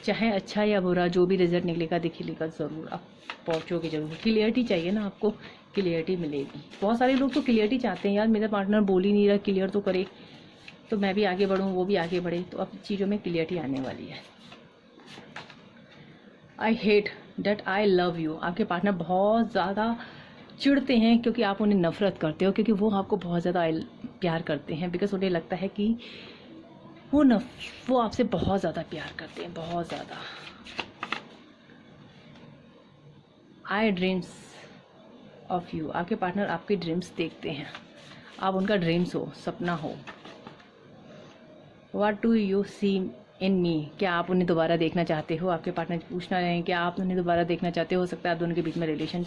चाहे अच्छा या बुरा जो भी रिजल्ट निकलेगा, दिखेगा ज़रूर, आप पहुँचोगे ज़रूर। क्लियरिटी चाहिए ना आपको, क्लियरिटी मिलेगी। बहुत सारे लोग तो क्लियरिटी चाहते हैं, यार मेरा पार्टनर बोल ही नहीं रहा, क्लियर तो करे तो मैं भी आगे बढ़ूँ, वो भी आगे बढ़े। तो अब चीज़ों में क्लियरिटी आने वाली है। I hate that I love you, आपके पार्टनर बहुत ज़्यादा चिढ़ते हैं क्योंकि आप उन्हें नफ़रत करते हो, क्योंकि वो आपको बहुत ज़्यादा प्यार करते हैं। बिकॉज उन्हें लगता है कि वो आपसे बहुत ज़्यादा प्यार करते हैं, बहुत ज़्यादा। आई ड्रीम्स ऑफ यू, आपके पार्टनर आपके ड्रीम्स देखते हैं, आप उनका ड्रीम्स हो, सपना हो। व्हाट डू यू सी इन मी, क्या आप उन्हें दोबारा देखना चाहते हो? आपके पार्टनर पूछना रहे हैं क्या आप उन्हें दोबारा देखना चाहते हो सकता है आप दोनों के बीच में रिलेशन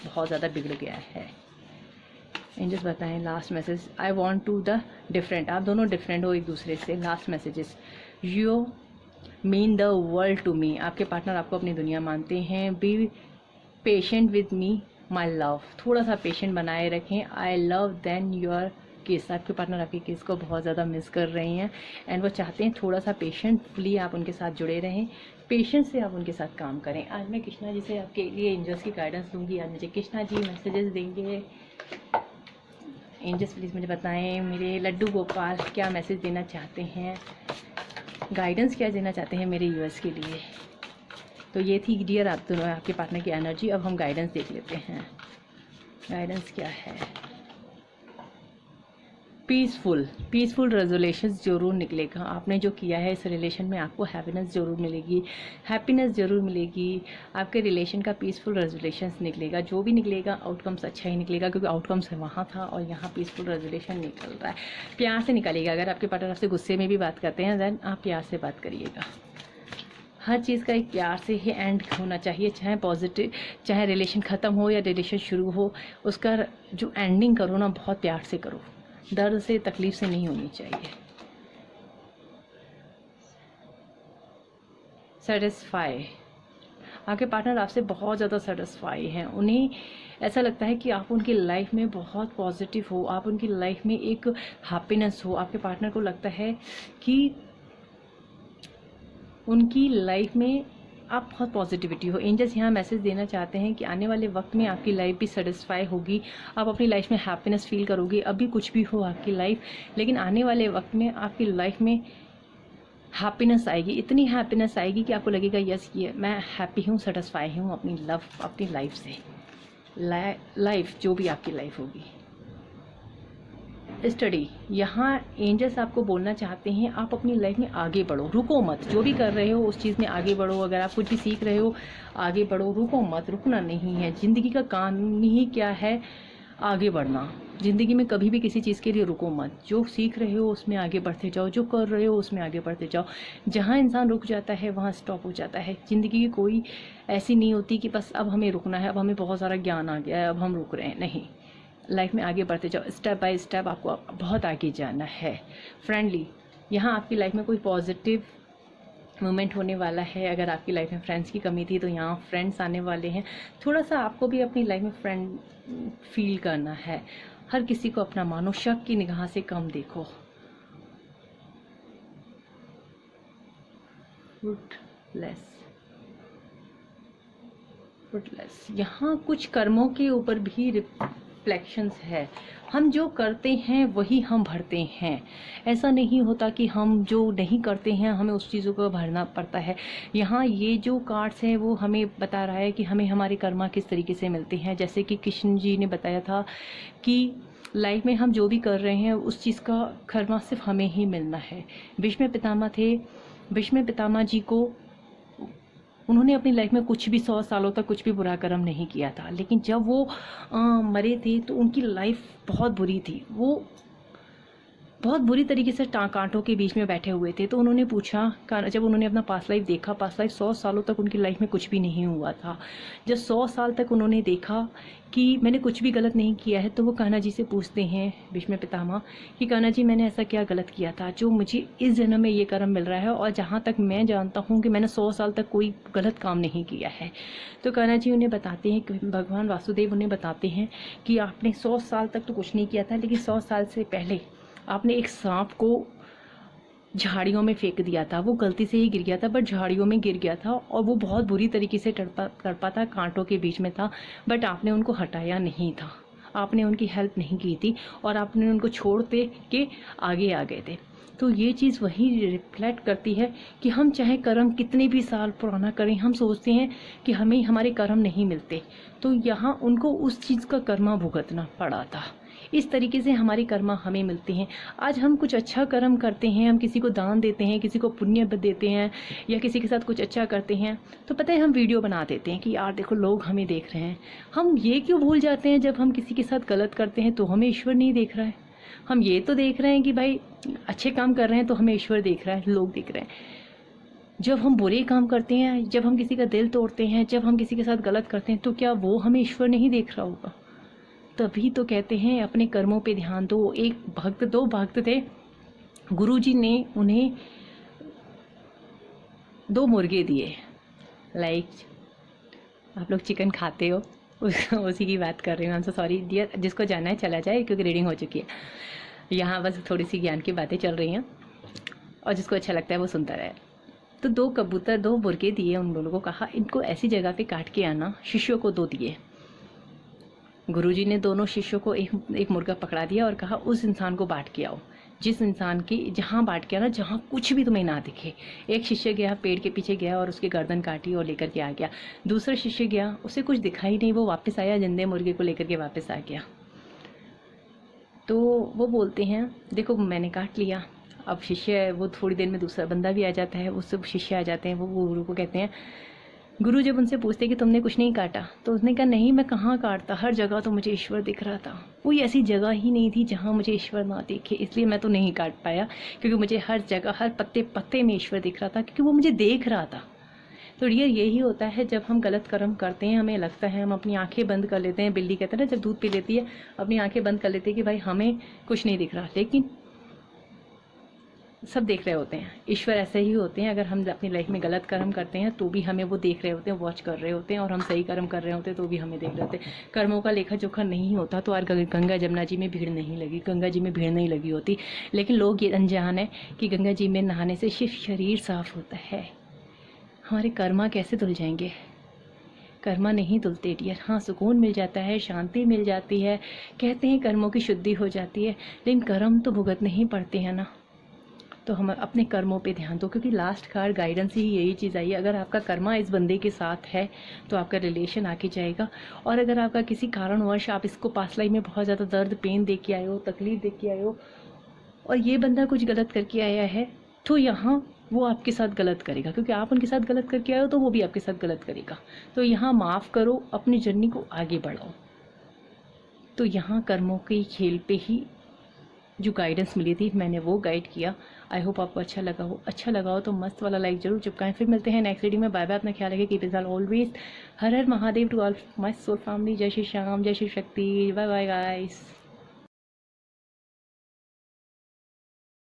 बहुत ज़्यादा बिगड़ गया है। एंजल्स बताएं last message. I want to the different, आप दोनों डिफरेंट हो एक दूसरे से। Last messages, you mean the world to me, आपके पार्टनर आपको अपनी दुनिया मानते हैं। Be patient with me my love, थोड़ा सा पेशेंट बनाए रखें। I love then your case, आपके पार्टनर आपके केस को बहुत ज़्यादा मिस कर रहे हैं एंड वो चाहते हैं थोड़ा सा पेशेंटली आप उनके साथ जुड़े रहें, पेशेंस से आप उनके साथ काम करें। आज मैं कृष्णा जी से आपके लिए एंजल्स की गाइडेंस दूंगी। आज मुझे कृष्णा जी मैसेजेस देंगे। एंजल्स प्लीज़ मुझे बताएं मेरे लड्डू गोपाल क्या मैसेज देना चाहते हैं, गाइडेंस क्या देना चाहते हैं मेरे यूएस के लिए। तो ये थी डियर आप दोनों आपके पार्टनर की एनर्जी। अब हम गाइडेंस देख लेते हैं। गाइडेंस क्या है? पीसफुल रेजोल्यूशंस ज़रूर निकलेगा। आपने जो किया है इस रिलेशन में आपको हैप्पीनेस ज़रूर मिलेगी, आपके रिलेशन का पीसफुल रेजोल्यूशंस निकलेगा। जो भी निकलेगा आउटकम्स अच्छा ही निकलेगा, क्योंकि आउटकम्स वहाँ था और यहाँ पीसफुल रेजोल्यूशन निकल रहा है। प्यार से निकालिएगा। अगर आपके पार्टनर आपसे गुस्से में भी बात करते हैं देन आप प्यार से बात करिएगा। हर चीज़ का एक प्यार से ही एंड होना चाहिए, चाहे पॉजिटिव, चाहे रिलेशन ख़त्म हो या रिलेशन शुरू हो, उसका जो एंडिंग करो ना बहुत प्यार से करो, दर्द से तकलीफ से नहीं होनी चाहिए। सेटिस्फाई, आपके पार्टनर आपसे बहुत ज़्यादा सेटिस्फाई हैं। उन्हें ऐसा लगता है कि आप उनकी लाइफ में बहुत पॉजिटिव हो, आप उनकी लाइफ में एक हैप्पीनेस हो। आपके पार्टनर को लगता है कि उनकी लाइफ में आप बहुत पॉजिटिविटी हो। एंजल्स यहाँ मैसेज देना चाहते हैं कि आने वाले वक्त में आपकी लाइफ भी सेटिस्फाई होगी, आप अपनी लाइफ में हैप्पीनेस फील करोगे। अभी कुछ भी हो आपकी लाइफ, लेकिन आने वाले वक्त में आपकी लाइफ में हैप्पीनेस आएगी, इतनी हैप्पीनेस आएगी कि आपको लगेगा यस ये मैं हैप्पी हूँ, सेटिस्फाई हूँ अपनी लाइफ से। लाइफ जो भी आपकी लाइफ होगी। स्टडी, यहाँ एंजल्स आपको बोलना चाहते हैं आप अपनी लाइफ में आगे बढ़ो, रुको मत। जो भी कर रहे हो उस चीज़ में आगे बढ़ो। अगर आप कुछ भी सीख रहे हो आगे बढ़ो, रुको मत। रुकना नहीं है। ज़िंदगी का काम ही क्या है? आगे बढ़ना। ज़िंदगी में कभी भी किसी चीज़ के लिए रुको मत। जो सीख रहे हो उसमें आगे बढ़ते जाओ, जो कर रहे हो उसमें आगे बढ़ते जाओ। जहाँ इंसान रुक जाता है वहाँ स्टॉप हो जाता है। ज़िंदगी की कोई ऐसी नहीं होती कि बस अब हमें रुकना है, अब हमें बहुत सारा ज्ञान आ गया है, अब हम रुक रहे हैं। नहीं, लाइफ में आगे बढ़ते जाओ। स्टेप बाय स्टेप आपको बहुत आगे जाना है। फ्रेंडली, यहाँ आपकी लाइफ में कोई पॉजिटिव मोमेंट होने वाला है। अगर आपकी लाइफ में फ्रेंड्स की कमी थी तो यहाँ फ्रेंड्स आने वाले हैं। थोड़ा सा आपको भी अपनी लाइफ में फ्रेंड फील करना है। हर किसी को अपना मानो, शक की निगाह से कम देखो। फ्रूटलेस, यहाँ कुछ कर्मों के ऊपर भी रिफ्लेक्शंस है। हम जो करते हैं वही हम भरते हैं। ऐसा नहीं होता कि हम जो नहीं करते हैं हमें उस चीज़ों को भरना पड़ता है। यहाँ ये जो कार्ड्स हैं वो हमें बता रहा है कि हमें हमारे कर्मा किस तरीके से मिलते हैं। जैसे कि कृष्ण जी ने बताया था कि लाइफ में हम जो भी कर रहे हैं उस चीज़ का कर्मा सिर्फ हमें ही मिलना है। भीष्म पितामह थे, भीष्म पितामह जी को उन्होंने अपनी लाइफ में कुछ भी 100 सालों तक कुछ भी बुरा कर्म नहीं किया था, लेकिन जब वो मरे थे तो उनकी लाइफ बहुत बुरी थी। वो बहुत बुरी तरीके से कांटों के बीच में बैठे हुए थे। तो उन्होंने पूछा, जब उन्होंने अपना पास्ट लाइफ देखा, पास्ट लाइफ 100 सालों तक उनकी लाइफ में कुछ भी नहीं हुआ था। जब 100 साल तक उन्होंने देखा कि मैंने कुछ भी गलत नहीं किया है, तो वो कान्हा जी से पूछते हैं, भीष्म पितामह, कि कान्हा जी मैंने ऐसा क्या गलत किया था जो मुझे इस जन्म में ये कर्म मिल रहा है, और जहाँ तक मैं जानता हूँ कि मैंने 100 साल तक कोई गलत काम नहीं किया है। तो कान्हा जी उन्हें बताते हैं, कि भगवान वासुदेव उन्हें बताते हैं कि आपने 100 साल तक तो कुछ नहीं किया था, लेकिन 100 साल से पहले आपने एक सांप को झाड़ियों में फेंक दिया था। वो गलती से ही गिर गया था, बट झाड़ियों में गिर गया था और वो बहुत बुरी तरीके से तड़पा था, कांटों के बीच में था, बट आपने उनको हटाया नहीं था, आपने उनकी हेल्प नहीं की थी, और आपने उनको छोड़ते के आगे आ गए थे। तो ये चीज़ वही रिफ्लेक्ट करती है कि हम चाहे कर्म कितने भी साल पुराना करें, हम सोचते हैं कि हमें हमारे कर्म नहीं मिलते, तो यहाँ उनको उस चीज़ का कर्मा भुगतना पड़ा था। इस तरीके से हमारे कर्मा हमें मिलते हैं। आज हम कुछ अच्छा कर्म करते हैं, हम किसी को दान देते हैं, किसी को पुण्य देते हैं, या किसी के साथ कुछ अच्छा करते हैं, तो पता है हम वीडियो बना देते हैं कि यार देखो लोग हमें देख रहे हैं। हम ये क्यों भूल जाते हैं जब हम किसी के साथ गलत करते हैं तो हमें ईश्वर नहीं देख रहा है। हम ये तो देख रहे हैं कि भाई अच्छे काम कर रहे हैं तो हमें ईश्वर देख रहा है, लोग देख रहे हैं। जब हम बुरे काम करते हैं, जब हम किसी का दिल तोड़ते हैं, जब हम किसी के साथ गलत करते हैं, तो क्या वो हमें ईश्वर नहीं देख रहा होगा? तभी तो कहते हैं अपने कर्मों पे ध्यान दो। दो भक्त थे, गुरुजी ने उन्हें 2 मुर्गे दिए। लाइक आप लोग चिकन खाते हो, उसी की बात कर रही हूँ। सॉरी डियर, जिसको जाना है चला जाए क्योंकि रीडिंग हो चुकी है। यहाँ बस थोड़ी सी ज्ञान की बातें चल रही हैं, और जिसको अच्छा लगता है वो सुनता रहे। तो 2 मुर्गे दिए, उन लोगों को कहा इनको ऐसी जगह पे काट के आना। शिष्यों को 2 दिए। गुरुजी ने दोनों शिष्यों को एक मुर्गा पकड़ा दिया और कहा उस इंसान को बांट के आओ, जिस इंसान की जहाँ बांट के आना जहाँ कुछ भी तुम्हें ना दिखे। एक शिष्य गया, पेड़ के पीछे गया और उसकी गर्दन काटी और लेकर के आ गया। दूसरा शिष्य गया, उसे कुछ दिखाई नहीं, वो वापस आया, जिंदे मुर्गे को लेकर के वापस आ गया। तो वो बोलते हैं देखो मैंने काट लिया। अब शिष्य, वो थोड़ी देर में दूसरा बंदा भी आ जाता है, उससे शिष्य आ जाते हैं, वो गुरु को कहते हैं। गुरु जब उनसे पूछते कि तुमने कुछ नहीं काटा, तो उसने कहा नहीं मैं कहाँ काटता, हर जगह तो मुझे ईश्वर दिख रहा था। कोई ऐसी जगह ही नहीं थी जहाँ मुझे ईश्वर ना दिखे, इसलिए मैं तो नहीं काट पाया, क्योंकि मुझे हर जगह हर पत्ते पत्ते में ईश्वर दिख रहा था, क्योंकि वो मुझे देख रहा था। तो डियर यही होता है जब हम गलत कर्म करते हैं, हमें लगता है हम अपनी आंखें बंद कर लेते हैं। बिल्ली कहते हैं ना जब दूध पी लेती है, अपनी आंखें बंद कर लेती है कि भाई हमें कुछ नहीं दिख रहा, लेकिन सब देख रहे होते हैं। ईश्वर ऐसे ही होते हैं, अगर हम अपनी लाइफ में गलत कर्म करते हैं तो भी हमें वो देख रहे होते हैं, वॉच कर रहे होते हैं, और हम सही कर्म कर रहे होते हैं तो भी हमें देख रहे होते हैं। कर्मों का लेखा जोखा नहीं होता तो आज गंगा जमुना जी में भीड़ नहीं लगी, गंगा जी में भीड़ नहीं लगी होती। लेकिन लोग ये अनजान है कि गंगा जी में नहाने से सिर्फ शरीर साफ होता है, हमारे कर्मा कैसे धुल जाएंगे? कर्मा नहीं धुलते डियर। हाँ, सुकून मिल जाता है, शांति मिल जाती है, कहते हैं कर्मों की शुद्धि हो जाती है, लेकिन कर्म तो भुगतने ही पड़ते हैं ना। तो हम अपने कर्मों पे ध्यान दो, क्योंकि लास्ट कार्ड गाइडेंस ही यही चीज़ आई है। अगर आपका कर्मा इस बंदे के साथ है तो आपका रिलेशन आके जाएगा, और अगर आपका किसी कारणवश आप इसको पास्ट लाइफ में बहुत ज़्यादा दर्द पेन दे के आए हो, तकलीफ दे के आए हो, और ये बंदा कुछ गलत करके आया है, तो यहाँ वो आपके साथ गलत करेगा, क्योंकि आप उनके साथ गलत करके आए हो तो वो भी आपके साथ गलत करेगा। तो यहाँ माफ़ करो, अपनी जर्नी को आगे बढ़ाओ। तो यहाँ कर्मों के खेल पे ही जो गाइडेंस मिली थी मैंने वो गाइड किया। आई होप आपको अच्छा लगा हो। अच्छा लगा हो तो मस्त वाला लाइक जरूर चिपकाएं। फिर मिलते हैं नेक्स्ट वीडियो में। Bye bye. अपना ख्याल रखें। Keep it always. हर हर Mahadev to all my soul family. जय श्री श्याम, जय Shri Shakti. Bye bye guys.